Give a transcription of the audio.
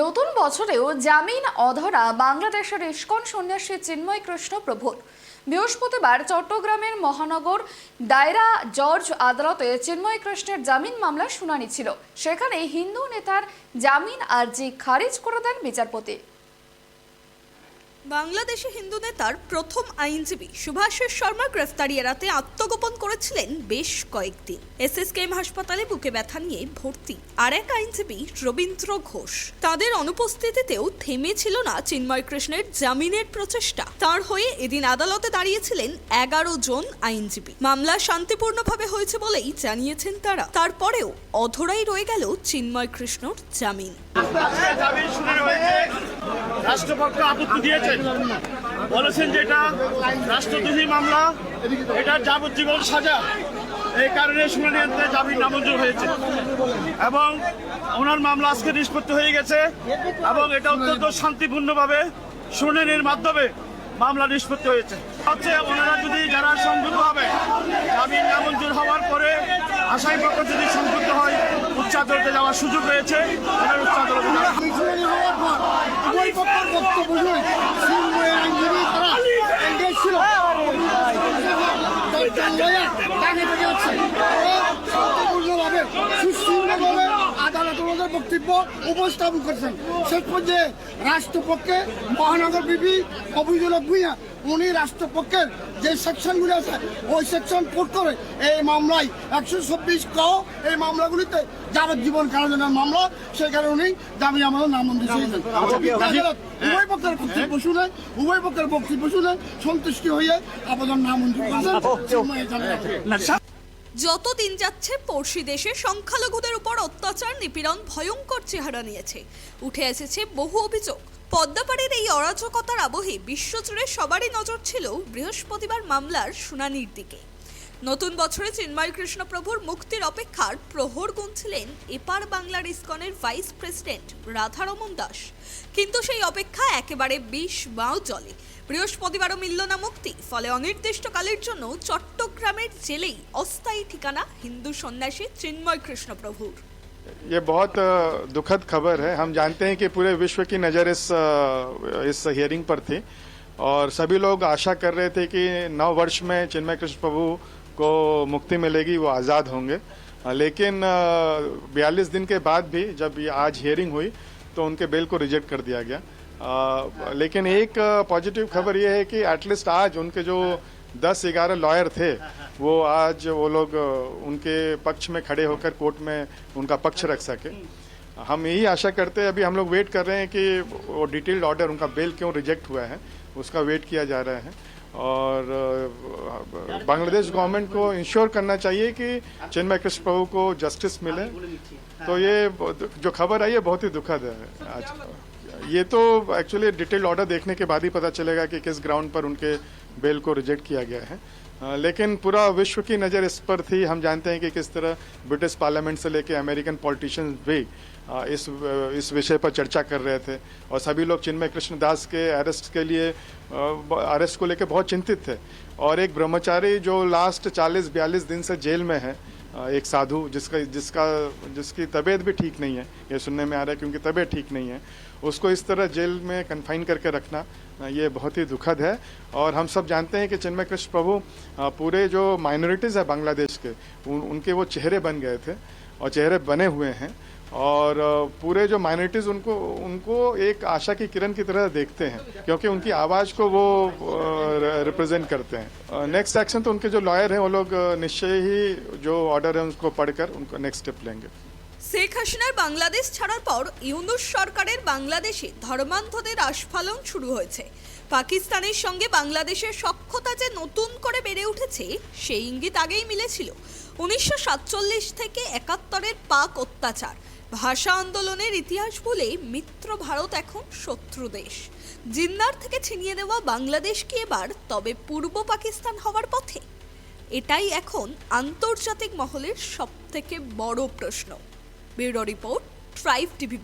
নতুন বছরেও জামিন অধরা বাংলাদেশের ইস্কন সন্ন্যাসী চিন্ময় কৃষ্ণ প্রভুর। বৃহস্পতিবার চট্টগ্রামের মহানগর দায়রা জজ আদালতে চিন্ময় কৃষ্ণের জামিন মামলার শুনানি ছিল। সেখানে হিন্দু নেতার জামিন আর্জি খারিজ করে দেন বিচারপতি। বাংলাদেশে হিন্দু নেতার প্রথম আইনজীবী শুভাশিস শর্মা গ্রেফতারি এড়াতে আত্মগোপন করেছিলেন বেশ কয়েকদিন। এসএসকেএম হাসপাতালে বুকে ব্যথা নিয়ে ভর্তি আর এক আইনজীবী রবীন্দ্র ঘোষ। তাদের অনুপস্থিতিতেও থেমেছিল না চিন্ময় কৃষ্ণের জামিনের প্রচেষ্টা। তার হয়ে এদিন আদালতে দাঁড়িয়েছিলেন 11 জন আইনজীবী। মামলা শান্তিপূর্ণভাবে হয়েছে বলেই জানিয়েছেন তারা। তারপরেও অধরাই রয়ে গেল চিন্ময় কৃষ্ণর জামিন। রাষ্ট্রপক্ষ আপত্তি দিয়েছেন, বলেছেন যে এটা রাষ্ট্রদ্রোহী মামলা, এটা যাবজ্জীবন সাজা। এই কারণে শুনানিতে জামিন নামঞ্জুর হয়েছে এবং ওনার মামলা আজকে নিষ্পত্তি হয়ে গেছে এবং এটা অত্যন্ত শান্তিপূর্ণভাবে শুনানির মাধ্যমে মামলা নিষ্পত্তি হয়েছে। হচ্ছে ওনারা যদি যারা সংযুক্ত হবে, জামিন নামঞ্জুর হওয়ার পরে আসামি পক্ষ যদি সংযুক্ত হয়, উচ্চ আদালতে যাওয়ার সুযোগ রয়েছে। উচ্চ আদালতে আদালতের বক্তব্য উপস্থাপন করেছেন। শেষ পর্যায়ে রাষ্ট্রপক্ষে মহানগর বিপি অভিযোগ ভূঁইয়া উনি রাষ্ট্রপক্ষের যে সেকশনগুলি আছে ওই সেকশন কোড করে এই মামলায় 126 ক এই মামলাগুলিতে যাবজ্জীবন কারাদণ্ডের মামলা, সেই কারণে উনি জামিন আমাদের নামঞ্জুর হয়েছেন। উভয় পক্ষের বক্তব্য শুনে সন্তুষ্টি হয়ে আবেদন নামঞ্জুর করেছেন। যত দিন যাচ্ছে পড়শি দেশে সংখ্যালঘুদের উপর অত্যাচার নিপীড়ন ভয়ঙ্কর চেহারা নিয়েছে। উঠে এসেছে বহু অভিযোগ। পদ্মাপাড়ের এই অরাজকতার আবহে বিশ্বজুড়ে সবারই নজর ছিল বৃহস্পতিবার মামলার শুনানির দিকে। নতুন বছরে চিন্ময় কৃষ্ণ প্রভুর মুক্তির অপেক্ষার প্রহর গুনছিলেন এপার বাংলার ইসকনের ভাইস প্রেসিডেন্ট রাধারমন দাস। কিন্তু সেই অপেক্ষা একেবারে 20 বাও জলে। বৃহস্পতিবারও মিলল না মুক্তি। ফলে অনির্দিষ্টকালের জন্য চট্টগ্রামের জেলেই অস্থায়ী ঠিকানা হিন্দু সন্ন্যাসী চিন্ময় কৃষ্ণ প্রভুর। ये बहुत दुखद खबर है। हम जानते हैं कि पूरे विश्व की नज़र इस हियरिंग पर थी और सभी लोग आशा कर रहे थे कि नव वर्ष में चिन्मय कृष्ण प्रभु को मुक्ति मिलेगी, वो आज़ाद होंगे। लेकिन 42 दिन के बाद भी जब ये आज हियरिंग हुई तो उनके बेल को रिजेक्ट कर दिया गया। लेकिन एक पॉजिटिव खबर ये है कि एटलीस्ट आज उनके जो 10-11 लॉयर थे वो आज वो लोग उनके पक्ष में खड़े होकर कोर्ट में उनका पक्ष रख सके। हम यही आशा करते हैं। अभी हम लोग वेट कर रहे हैं कि वो डिटेल्ड ऑर्डर, उनका बेल क्यों रिजेक्ट हुआ है, उसका वेट किया जा रहा है। और बांग्लादेश गवर्नमेंट को इंश्योर करना चाहिए कि चिन्मय कृष्ण प्रभु को जस्टिस मिले। तो ये जो खबर आई है बहुत ही दुखद है आज। ये तो एक्चुअली डिटेल्ड ऑर्डर देखने के बाद ही पता चलेगा कि किस ग्राउंड पर उनके बेल को रिजेक्ट किया गया है। लेकिन पूरा विश्व की नज़र इस पर थी। हम जानते हैं कि किस तरह ब्रिटिश पार्लियामेंट से लेके अमेरिकन पॉलिटिशियंस भी इस विषय पर चर्चा कर रहे थे और सभी लोग चिन्मय कृष्ण दास के अरेस्ट को लेकर बहुत चिंतित थे। और एक ब्रह्मचारी जो लास्ट 40-42 दिन से जेल में है, एक साधु जिसकी तबीयत भी ठीक नहीं है, ये सुनने में आ रहा है कि उनकी तबीयत ठीक नहीं है, उसको इस तरह जेल में कन्फाइन करके रखना ये बहुत ही दुखद है। और हम सब जानते हैं कि चिन्मय कृष्ण प्रभु पूरे जो माइनॉरिटीज़ है बांग्लादेश के, उनके वो चेहरे बन गए थे और चेहरे बने हुए हैं और पूरे जो माइनॉरिटीज़ उनको एक आशा की किरण की तरह देखते हैं क्योंकि उनकी आवाज़ को वो रिप्रेजेंट करते हैं। नेक्स्ट एक्शन तो उनके जो लॉयर हैं वो लोग निश्चय ही जो ऑर्डर है उसको पढ़कर उनको नेक्स्ट स्टेप लेंगे। শেখ হাসিনার বাংলাদেশ ছাড়ার পর ইউনূস সরকারের বাংলাদেশে ধর্মান্ধদের আস্ফালন শুরু হয়েছে। পাকিস্তানের সঙ্গে বাংলাদেশের সখ্যতা যে নতুন করে বেড়ে উঠেছে সেই ইঙ্গিত আগেই মিলেছিল। 1947 থেকে 71-এর পাক অত্যাচার, ভাষা আন্দোলনের ইতিহাস ভুলে মিত্র ভারত এখন শত্রু দেশ। জিন্নার থেকে ছিনিয়ে দেওয়া বাংলাদেশ কি এবার তবে পূর্ব পাকিস্তান হওয়ার পথে? এটাই এখন আন্তর্জাতিক মহলের সবথেকে বড় প্রশ্ন। Bureau report, tribe TV.